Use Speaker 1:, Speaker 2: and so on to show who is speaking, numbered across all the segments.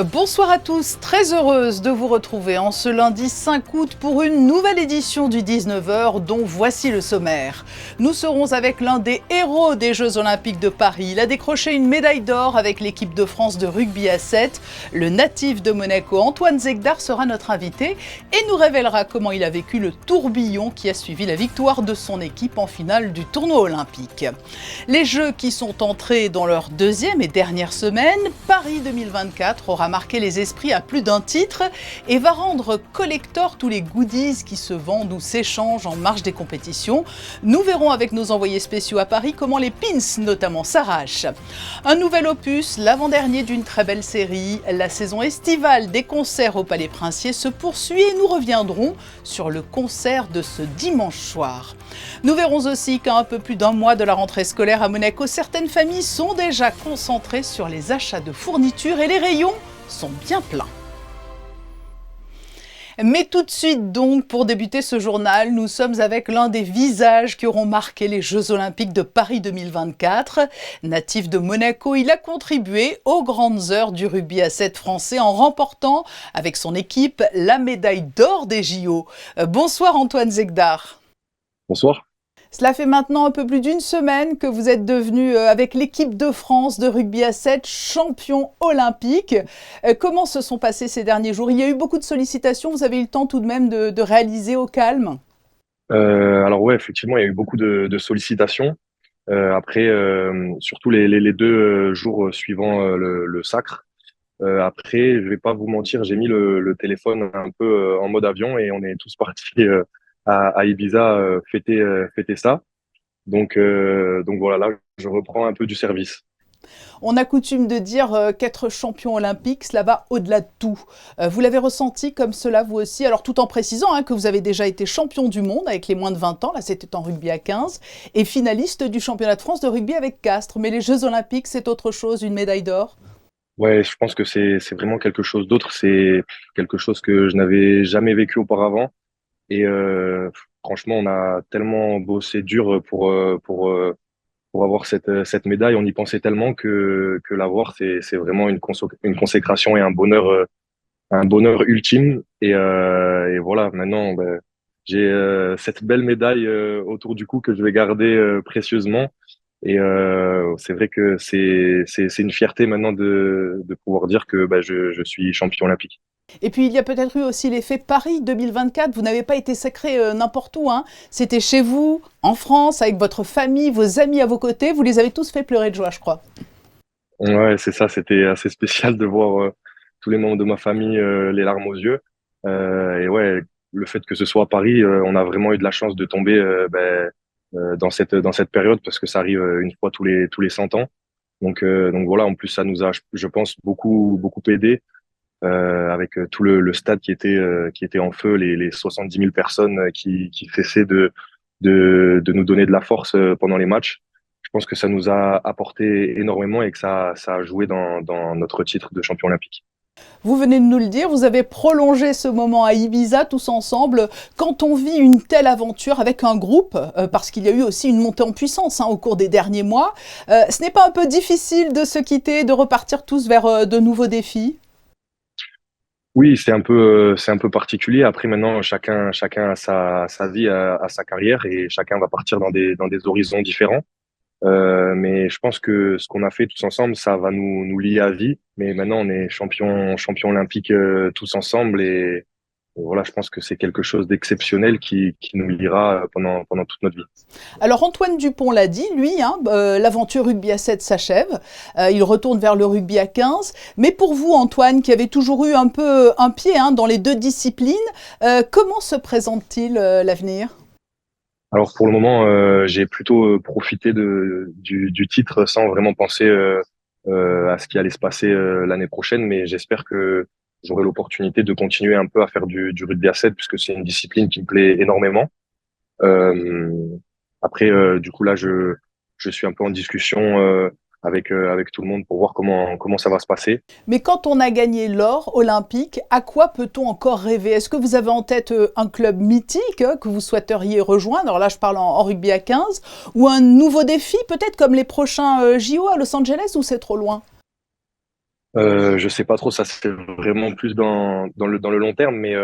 Speaker 1: Bonsoir à tous, très heureuse de vous retrouver en ce lundi 5 août pour une nouvelle édition du 19h dont voici le sommaire. Nous serons avec l'un des héros des Jeux Olympiques de Paris. Il a décroché une médaille d'or avec l'équipe de France de rugby à 7. Le natif de Monaco, Antoine Zegdar, sera notre invité et nous révélera comment il a vécu le tourbillon qui a suivi la victoire de son équipe en finale du tournoi olympique. Les Jeux qui sont entrés dans leur deuxième et dernière semaine, Paris 2024 aura marqué les esprits à plus d'un titre et va rendre collector tous les goodies qui se vendent ou s'échangent en marge des compétitions. Nous verrons avec nos envoyés spéciaux à Paris comment les pins notamment s'arrachent. Un nouvel opus, l'avant-dernier d'une très belle série. La saison estivale des concerts au Palais Princier se poursuit et nous reviendrons sur le concert de ce dimanche soir. Nous verrons aussi qu'à un peu plus d'un mois de la rentrée scolaire à Monaco, certaines familles sont déjà concentrées sur les achats de fournitures et les rayons sont bien pleins. Mais tout de suite donc, pour débuter ce journal, nous sommes avec l'un des visages qui auront marqué les Jeux Olympiques de Paris 2024. Natif de Monaco, il a contribué aux grandes heures du rugby à 7 français en remportant avec son équipe la médaille d'or des JO. Bonsoir Antoine Zegdar.
Speaker 2: Bonsoir.
Speaker 1: Cela fait maintenant un peu plus d'une semaine que vous êtes devenu, avec l'équipe de France de rugby à 7, champion olympique. Comment se sont passés ces derniers jours? Il y a eu beaucoup de sollicitations, vous avez eu le temps tout de même de réaliser au calme?
Speaker 2: Alors ouais, effectivement, il y a eu beaucoup de sollicitations. Après, surtout les deux jours suivant le sacre. Après, je vais pas vous mentir, j'ai mis le téléphone un peu en mode avion et on est tous partis à Ibiza fêter ça. Donc voilà, là, je reprends un peu du service.
Speaker 1: On a coutume de dire qu'être champion olympique, cela va au-delà de tout. Vous l'avez ressenti comme cela vous aussi, alors tout en précisant que vous avez déjà été champion du monde avec les moins de 20 ans, là c'était en rugby à 15, et finaliste du championnat de France de rugby avec Castres. Mais les Jeux Olympiques, c'est autre chose, une médaille d'or?
Speaker 2: Ouais, je pense que c'est vraiment quelque chose d'autre. C'est quelque chose que je n'avais jamais vécu auparavant. Et franchement, on a tellement bossé dur pour avoir cette médaille. On y pensait tellement que l'avoir, c'est vraiment une consécration et un bonheur ultime. Et voilà, maintenant, ben, j'ai cette belle médaille autour du cou que je vais garder précieusement. Et c'est vrai que c'est une fierté maintenant de pouvoir dire que ben, je suis champion olympique.
Speaker 1: Et puis il y a peut-être eu aussi l'effet Paris 2024. Vous n'avez pas été sacré n'importe où, hein. C'était chez vous, en France, avec votre famille, vos amis à vos côtés. Vous les avez tous fait pleurer de joie, je crois.
Speaker 2: Ouais, c'est ça. C'était assez spécial de voir tous les membres de ma famille les larmes aux yeux. Et ouais, le fait que ce soit à Paris, on a vraiment eu de la chance de tomber dans cette période parce que ça arrive une fois tous les 100 ans. Donc voilà. En plus, ça nous a, je pense, beaucoup aidé avec tout le stade qui était en feu, les 70 000 personnes qui cessaient de nous donner de la force pendant les matchs. Je pense que ça nous a apporté énormément et que ça a joué dans notre titre de champion olympique.
Speaker 1: Vous venez de nous le dire, vous avez prolongé ce moment à Ibiza tous ensemble. Quand on vit une telle aventure avec un groupe, parce qu'il y a eu aussi une montée en puissance au cours des derniers mois, ce n'est pas un peu difficile de se quitter, de repartir tous vers de nouveaux défis?
Speaker 2: Oui, c'est un peu particulier. Après, maintenant, chacun a sa vie, a sa carrière et chacun va partir dans des horizons différents. Mais je pense que ce qu'on a fait tous ensemble, ça va nous lier à vie. Mais maintenant, on est champion olympique tous ensemble et voilà, je pense que c'est quelque chose d'exceptionnel qui nous liera pendant toute notre vie.
Speaker 1: Alors Antoine Dupont l'a dit, lui, l'aventure rugby à 7 s'achève, il retourne vers le rugby à 15. Mais pour vous, Antoine, qui avez toujours eu un peu un pied dans les deux disciplines, comment se présente-t-il l'avenir?
Speaker 2: Alors pour le moment, j'ai plutôt profité du titre sans vraiment penser à ce qui allait se passer l'année prochaine, mais j'espère que j'aurai l'opportunité de continuer un peu à faire du rugby à 7 puisque c'est une discipline qui me plaît énormément. Euh, Après, du coup là, je suis un peu en discussion avec tout le monde pour voir comment ça va se passer.
Speaker 1: Mais quand on a gagné l'or olympique, à quoi peut-on encore rêver? Est-ce que vous avez en tête un club mythique que vous souhaiteriez rejoindre? Alors là, je parle en rugby à 15, ou un nouveau défi, peut-être comme les prochains JO à Los Angeles, ou c'est trop loin?
Speaker 2: Je sais pas trop, ça c'est vraiment plus dans le long terme, mais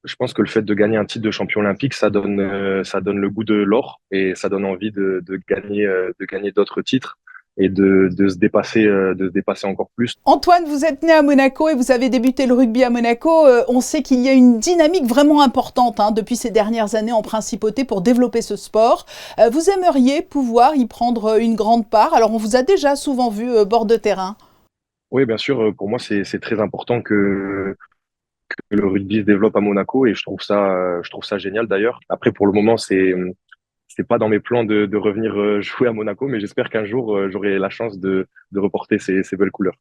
Speaker 2: je pense que le fait de gagner un titre de champion olympique, ça donne le goût de l'or et ça donne envie de gagner d'autres titres et de se dépasser encore plus.
Speaker 1: Antoine, vous êtes né à Monaco et vous avez débuté le rugby à Monaco. On sait qu'il y a une dynamique vraiment importante depuis ces dernières années en principauté pour développer ce sport. Vous aimeriez pouvoir y prendre une grande part. Alors, on vous a déjà souvent vu bord de terrain.
Speaker 2: Oui, bien sûr, pour moi c'est très important que le rugby se développe à Monaco et je trouve ça génial d'ailleurs. Après, pour le moment, c'est pas dans mes plans de revenir jouer à Monaco, mais j'espère qu'un jour j'aurai la chance de reporter ces belles couleurs.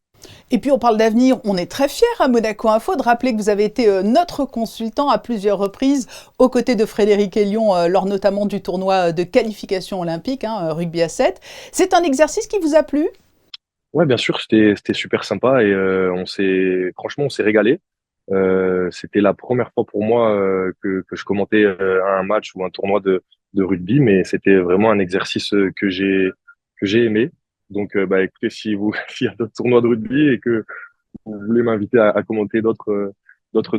Speaker 1: Et puis on parle d'avenir, on est très fiers à Monaco Info de rappeler que vous avez été notre consultant à plusieurs reprises aux côtés de Frédéric Hélion lors notamment du tournoi de qualification olympique, rugby à 7. C'est un exercice qui vous a plu?
Speaker 2: Ouais, bien sûr, c'était super sympa et franchement on s'est régalé. C'était la première fois pour moi que je commentais un match ou un tournoi de rugby, mais c'était vraiment un exercice que j'ai aimé. Donc bah écoutez, si vous s'il y a d'autres tournois de rugby et que vous voulez m'inviter à commenter d'autres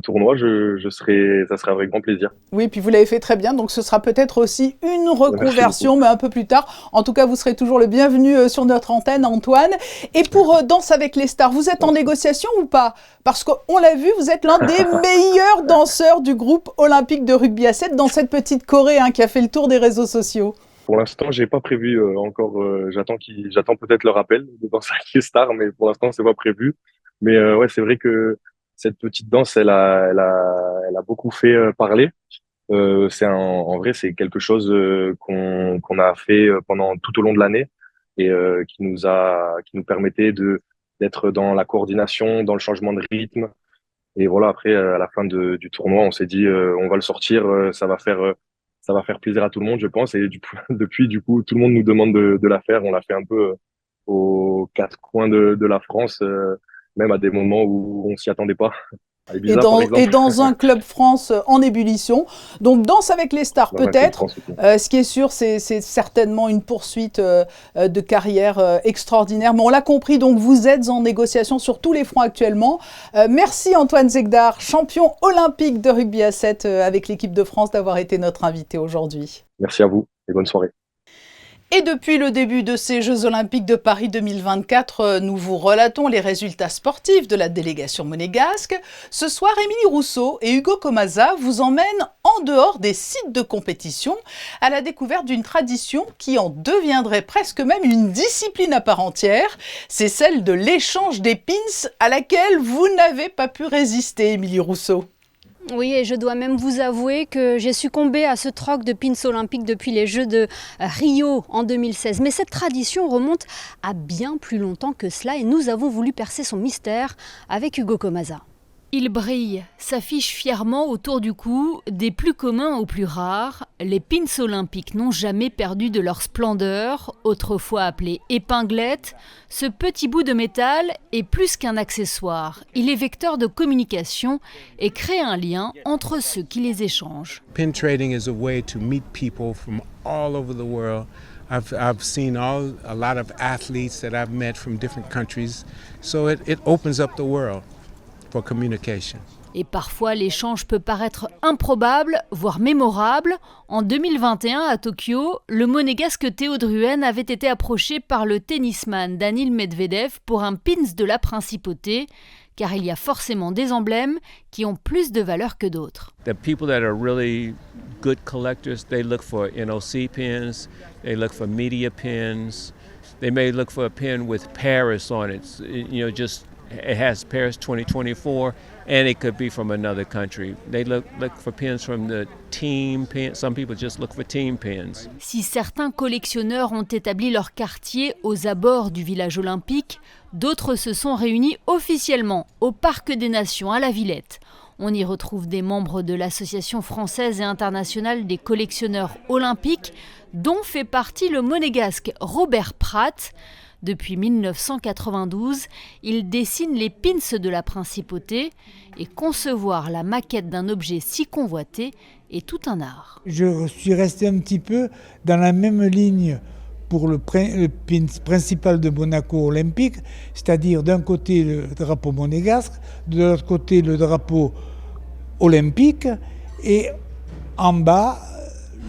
Speaker 2: tournois, ça serait avec grand plaisir.
Speaker 1: Oui, puis vous l'avez fait très bien, donc ce sera peut-être aussi une
Speaker 2: Merci beaucoup.
Speaker 1: reconversion, mais un peu plus tard. En tout cas, vous serez toujours le bienvenu sur notre antenne, Antoine. Et pour Danse avec les stars, vous êtes en
Speaker 2: Merci.
Speaker 1: négociation ou pas? Parce qu'on l'a vu, vous êtes l'un des meilleurs danseurs du groupe olympique de rugby à 7 dans cette petite Corée qui a fait le tour des réseaux sociaux.
Speaker 2: Pour l'instant, j'ai pas prévu encore. J'attends peut-être leur appel de Danse avec les stars, mais pour l'instant, c'est pas prévu. Mais ouais, c'est vrai que cette petite danse, elle a beaucoup fait parler. En vrai, c'est quelque chose qu'on a fait pendant tout au long de l'année et qui nous permettait d'être dans la coordination, dans le changement de rythme. Et voilà, après, à la fin du tournoi, on s'est dit, on va le sortir, ça va faire plaisir à tout le monde, je pense. Et du coup, depuis, du coup, tout le monde nous demande de la faire. On l'a fait un peu aux quatre coins de la France, même à des moments où on s'y attendait pas. À Ibiza, par
Speaker 1: Et
Speaker 2: exemple,
Speaker 1: dans un club France en ébullition. Donc Danse avec les stars
Speaker 2: dans un club
Speaker 1: peut-être.
Speaker 2: France aussi.
Speaker 1: Ce qui est sûr, c'est certainement une poursuite de carrière extraordinaire. Mais on l'a compris, donc vous êtes en négociation sur tous les fronts actuellement. Merci Antoine Zegdar, champion olympique de rugby à 7 avec l'équipe de France, d'avoir été notre invité aujourd'hui.
Speaker 2: Merci à vous et bonne soirée.
Speaker 1: Et depuis le début de ces Jeux Olympiques de Paris 2024, nous vous relatons les résultats sportifs de la délégation monégasque. Ce soir, Émilie Rousseau et Hugo Comasa vous emmènent en dehors des sites de compétition à la découverte d'une tradition qui en deviendrait presque même une discipline à part entière. C'est celle de l'échange des pins à laquelle vous n'avez pas pu résister, Émilie Rousseau.
Speaker 3: Oui, et je dois même vous avouer que j'ai succombé à ce troc de pins olympiques depuis les Jeux de Rio en 2016. Mais cette tradition remonte à bien plus longtemps que cela et nous avons voulu percer son mystère avec Hugo Comasa.
Speaker 4: Il brille, s'affiche fièrement autour du cou, des plus communs aux plus rares. Les pins olympiques n'ont jamais perdu de leur splendeur, autrefois appelée épinglette. Ce petit bout de métal est plus qu'un accessoire. Il est vecteur de communication et crée un lien entre ceux qui les échangent.
Speaker 5: Pin trading is a way to meet people from all over the world. I've seen a lot of athletes that I've met from different countries, so it opens up the world for communication.
Speaker 4: Et parfois, l'échange peut paraître improbable, voire mémorable. En 2021, à Tokyo, le monégasque Théo Druhen avait été approché par le tennisman Daniil Medvedev pour un pins de la principauté, car il y a forcément des emblèmes qui ont plus de valeur que d'autres.
Speaker 6: The people that are really good collectors, they look for NOC pins, they look for media pins, they may look for a pin with Paris on it, it has Paris 2024, and it could be from another country. They look for pins from the team pins. Some people just look for team pins.
Speaker 4: Si certains collectionneurs ont établi leur quartier aux abords du village olympique, d'autres se sont réunis officiellement au Parc des Nations à la Villette. On y retrouve des membres de l'Association française et internationale des collectionneurs olympiques, dont fait partie le monégasque Robert Pratt. Depuis 1992, il dessine les pins de la principauté et concevoir la maquette d'un objet si convoité est tout un art.
Speaker 7: Je suis resté un petit peu dans la même ligne pour le pins principal de Monaco olympique, c'est-à-dire d'un côté le drapeau monégasque, de l'autre côté le drapeau olympique, et en bas,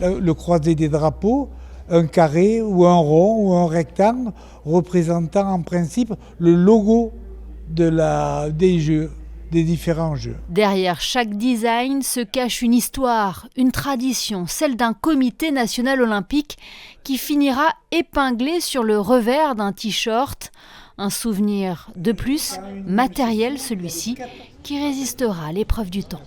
Speaker 7: le croisé des drapeaux, un carré ou un rond ou un rectangle représentant en principe le logo des jeux, des différents jeux.
Speaker 4: Derrière chaque design se cache une histoire, une tradition, celle d'un comité national olympique qui finira épinglé sur le revers d'un t-shirt. Un souvenir de plus, matériel celui-ci, qui résistera à l'épreuve du temps.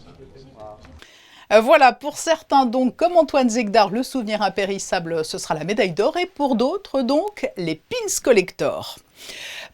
Speaker 1: Voilà, pour certains donc, comme Antoine Zegdar, le souvenir impérissable, ce sera la médaille d'or, et pour d'autres donc, les pins collector.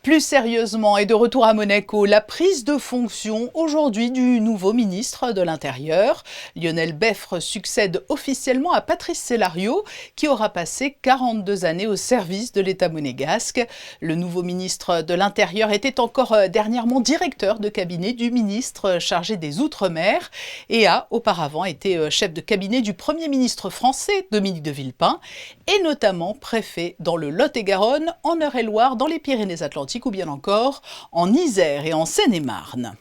Speaker 1: Plus sérieusement, et de retour à Monaco, la prise de fonction aujourd'hui du nouveau ministre de l'Intérieur. Lionel Beffre succède officiellement à Patrice Célario, qui aura passé 42 années au service de l'État monégasque. Le nouveau ministre de l'Intérieur était encore dernièrement directeur de cabinet du ministre chargé des Outre-mer et a auparavant été chef de cabinet du Premier ministre français, Dominique de Villepin, et notamment préfet dans le Lot-et-Garonne, en Eure-et-Loire, dans les Pyrénées-Atlantiques ou bien encore en Isère et en Seine-et-Marne.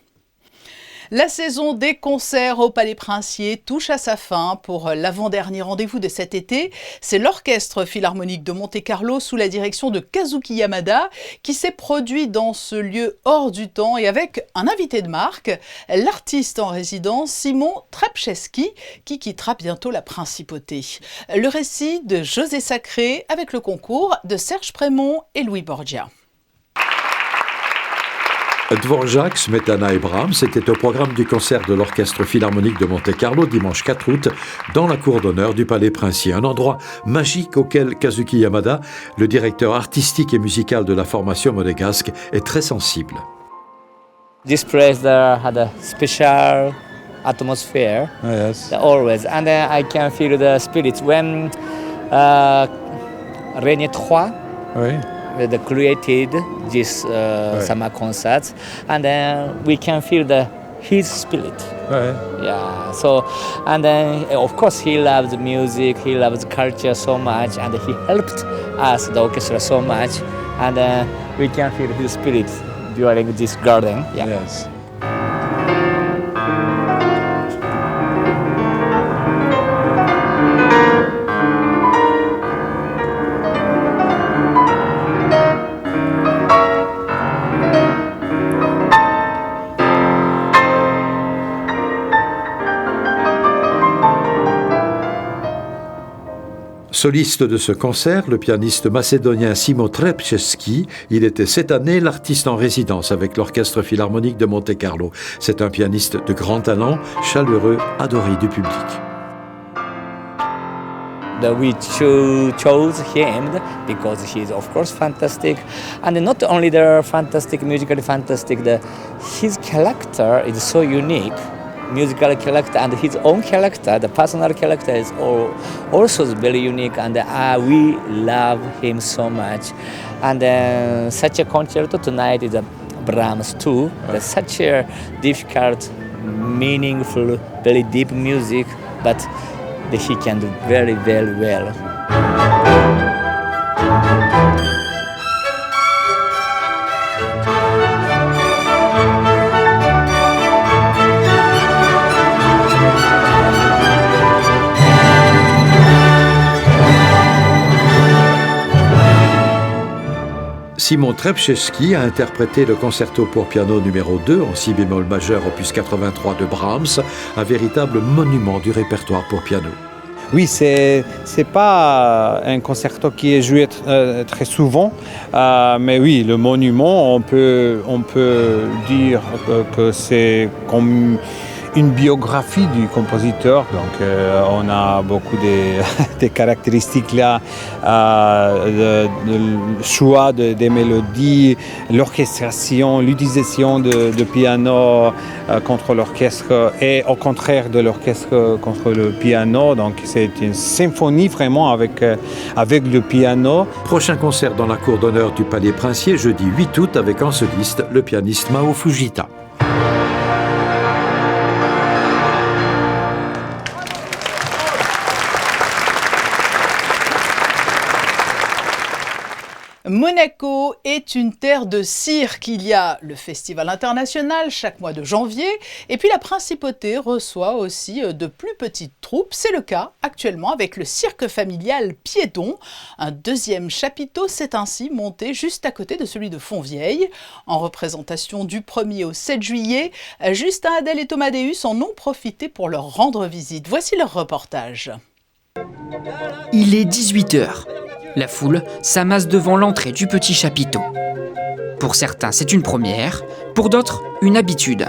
Speaker 1: La saison des concerts au Palais Princier touche à sa fin. Pour l'avant-dernier rendez-vous de cet été, c'est l'Orchestre Philharmonique de Monte-Carlo sous la direction de Kazuki Yamada qui s'est produit dans ce lieu hors du temps et avec un invité de marque, l'artiste en résidence Simon Trepczewski qui quittera bientôt la principauté. Le récit de José Sacré avec le concours de Serge Prémont et Louis Borgia.
Speaker 8: Dvorak, Smetana et Brahms étaient au programme du concert de l'Orchestre Philharmonique de Monte-Carlo dimanche 4 août dans la cour d'honneur du Palais Princier, un endroit magique auquel Kazuki Yamada, le directeur artistique et musical de la formation monégasque, est très sensible.
Speaker 9: This place had a special atmosphere,
Speaker 10: yes.
Speaker 9: Always, and then I can feel the spirit when René III.
Speaker 10: Oui.
Speaker 9: They created this summer concert, and then we can feel his spirit.
Speaker 10: Right.
Speaker 9: Yeah. So, and then of course he loves music, he loves culture so much, and he helped us, the orchestra, so much, and we can feel his spirit during this garden. Yeah.
Speaker 10: Yes.
Speaker 8: Soliste de ce concert, le pianiste macédonien Simon Trepczewski, il était cette année l'artiste en résidence avec l'Orchestre Philharmonique de Monte-Carlo. C'est un pianiste de grand talent, chaleureux, adoré du public.
Speaker 9: We chose him because he's of course fantastic, and not only the fantastic, musically fantastic, his character is so unique. Musical character and his own character, the personal character is also very unique, and we love him so much. And such a concerto tonight is a Brahms too. That's such a difficult, meaningful, very deep music, but he can do very, very well.
Speaker 8: Simon Trepczewski a interprété le concerto pour piano numéro 2 en si bémol majeur opus 83 de Brahms, un véritable monument du répertoire pour piano.
Speaker 10: Oui, c'est pas un concerto qui est joué très souvent, mais oui, le monument, on peut dire que c'est comme une biographie du compositeur. Donc on a beaucoup des caractéristiques là, le choix des mélodies, l'orchestration, l'utilisation de piano contre l'orchestre et au contraire de l'orchestre contre le piano. Donc c'est une symphonie vraiment avec le piano.
Speaker 8: Prochain concert dans la cour d'honneur du Palais Princier jeudi 8 août avec en soliste le pianiste Mao Fujita.
Speaker 1: Monaco est une terre de cirque. Il y a le festival international chaque mois de janvier et puis la principauté reçoit aussi de plus petites troupes. C'est le cas actuellement avec le cirque familial Piédon. Un deuxième chapiteau s'est ainsi monté juste à côté de celui de Fontvieille. En représentation du 1er au 7 juillet, Justin, Adèle et Tomadeus en ont profité pour leur rendre visite. Voici leur reportage.
Speaker 11: Il est 18h. La foule s'amasse devant l'entrée du petit chapiteau. Pour certains, c'est une première, pour d'autres, une habitude.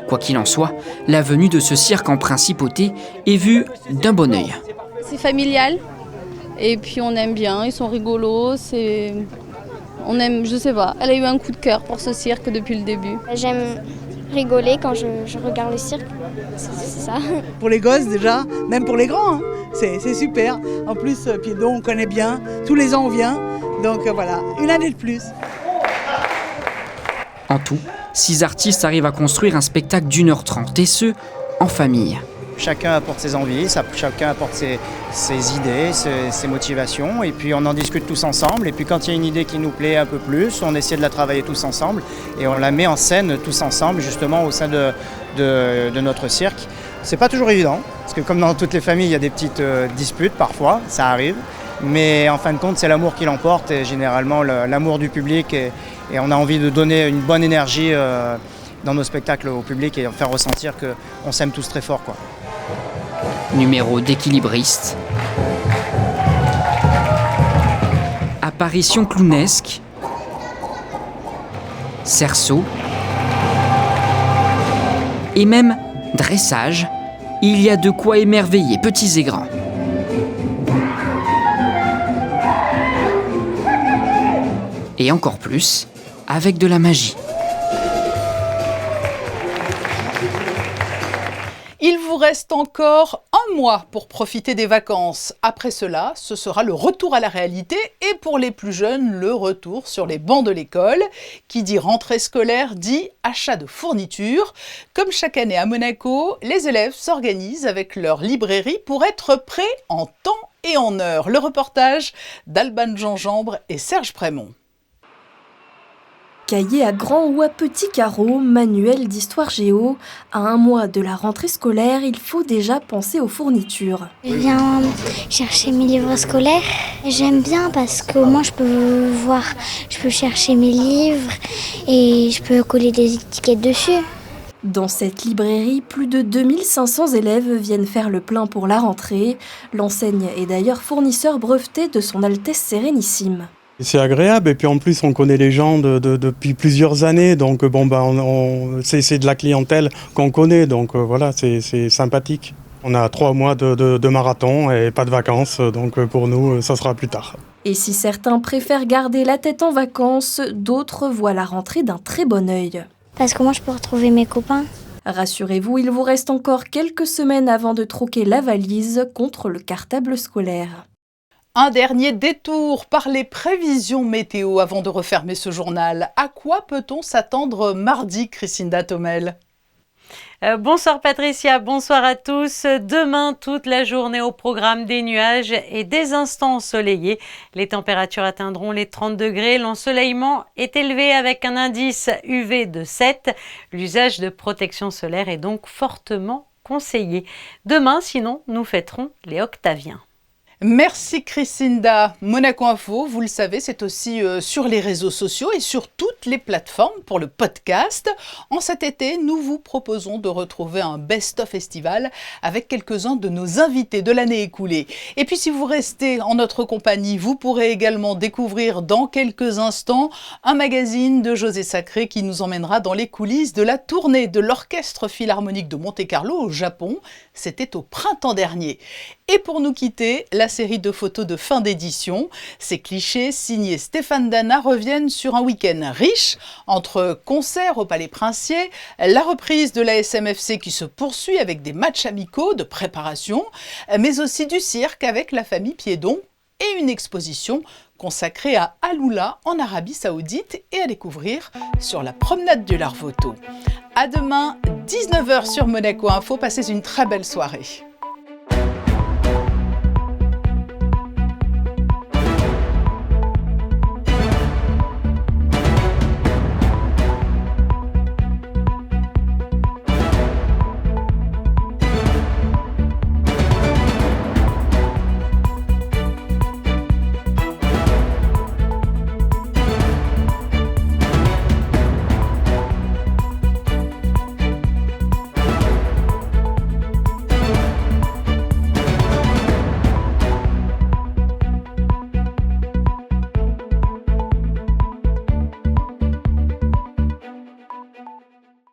Speaker 11: Quoi qu'il en soit, la venue de ce cirque en principauté est vue d'un bon œil.
Speaker 12: C'est familial, et puis on aime bien, ils sont rigolos, on aime, je sais pas, elle a eu un coup de cœur pour ce cirque depuis le début.
Speaker 13: J'aime rigoler quand je regarde le cirque, c'est ça.
Speaker 14: Pour les gosses déjà, même pour les grands, hein. C'est super. En plus, Piédon, on connaît bien, tous les ans on vient, donc voilà, une année de plus.
Speaker 11: En tout, 6 artistes arrivent à construire un spectacle d'1h30, et ce, en famille.
Speaker 15: Chacun apporte ses envies, chacun apporte ses idées, ses motivations, et puis on en discute tous ensemble. Et puis quand il y a une idée qui nous plaît un peu plus, on essaie de la travailler tous ensemble, et on la met en scène tous ensemble, justement au sein de notre cirque. C'est pas toujours évident, parce que comme dans toutes les familles, il y a des petites disputes parfois, ça arrive. Mais en fin de compte, c'est l'amour qui l'emporte, et généralement l'amour du public, et on a envie de donner une bonne énergie dans nos spectacles au public et faire ressentir qu'on s'aime tous très fort, quoi.
Speaker 11: Numéro d'équilibriste, apparition clownesque, cerceau et même dressage, il y a de quoi émerveiller petits et grands. Et encore plus avec de la magie.
Speaker 1: Il vous reste encore un mois pour profiter des vacances. Après cela, ce sera le retour à la réalité et pour les plus jeunes, le retour sur les bancs de l'école. Qui dit rentrée scolaire dit achat de fournitures. Comme chaque année à Monaco, les élèves s'organisent avec leur librairie pour être prêts en temps et en heure. Le reportage d'Alban Gingembre et Serge Prémont.
Speaker 16: Cahiers à grands ou à petits carreaux, manuels d'histoire géo. À un mois de la rentrée scolaire, il faut déjà penser aux fournitures.
Speaker 13: Je viens chercher mes livres scolaires. J'aime bien parce qu'au moins je peux chercher mes livres et je peux coller des étiquettes dessus.
Speaker 16: Dans cette librairie, plus de 2500 élèves viennent faire le plein pour la rentrée. L'enseigne est d'ailleurs fournisseur breveté de son Altesse Sérénissime.
Speaker 17: C'est agréable et puis en plus on connaît les gens depuis plusieurs années, donc c'est de la clientèle qu'on connaît, donc voilà, c'est sympathique. On a 3 mois de marathon et pas de vacances, donc pour nous ça sera plus tard.
Speaker 16: Et si certains préfèrent garder la tête en vacances, d'autres voient la rentrée d'un très bon œil.
Speaker 13: Parce que moi je peux retrouver mes copains.
Speaker 16: Rassurez-vous, il vous reste encore quelques semaines avant de troquer la valise contre le cartable scolaire.
Speaker 1: Un dernier détour par les prévisions météo avant de refermer ce journal. À quoi peut-on s'attendre mardi, Christine Datomel ?
Speaker 18: Bonsoir Patricia, bonsoir à tous. Demain, toute la journée au programme des nuages et des instants ensoleillés. Les températures atteindront les 30 degrés. L'ensoleillement est élevé avec un indice UV de 7. L'usage de protection solaire est donc fortement conseillé. Demain, sinon, nous fêterons les Octaviens.
Speaker 1: Merci Christinda. Monaco Info, vous le savez, c'est aussi sur les réseaux sociaux et sur toutes les plateformes pour le podcast. En cet été, nous vous proposons de retrouver un best-of estival avec quelques-uns de nos invités de l'année écoulée. Et puis si vous restez en notre compagnie, vous pourrez également découvrir dans quelques instants un magazine de José Sacré qui nous emmènera dans les coulisses de la tournée de l'Orchestre Philharmonique de Monte-Carlo au Japon. C'était au printemps dernier. Et pour nous quitter, la série de photos de fin d'édition. Ces clichés signés Stéphane Dana reviennent sur un week-end riche entre concerts au Palais Princier, la reprise de la SMFC qui se poursuit avec des matchs amicaux de préparation, mais aussi du cirque avec la famille Piédon et une exposition consacrée à Aloula en Arabie Saoudite et à découvrir sur la promenade du Larvoto. À demain, 19h sur Monaco Info. Passez une très belle soirée.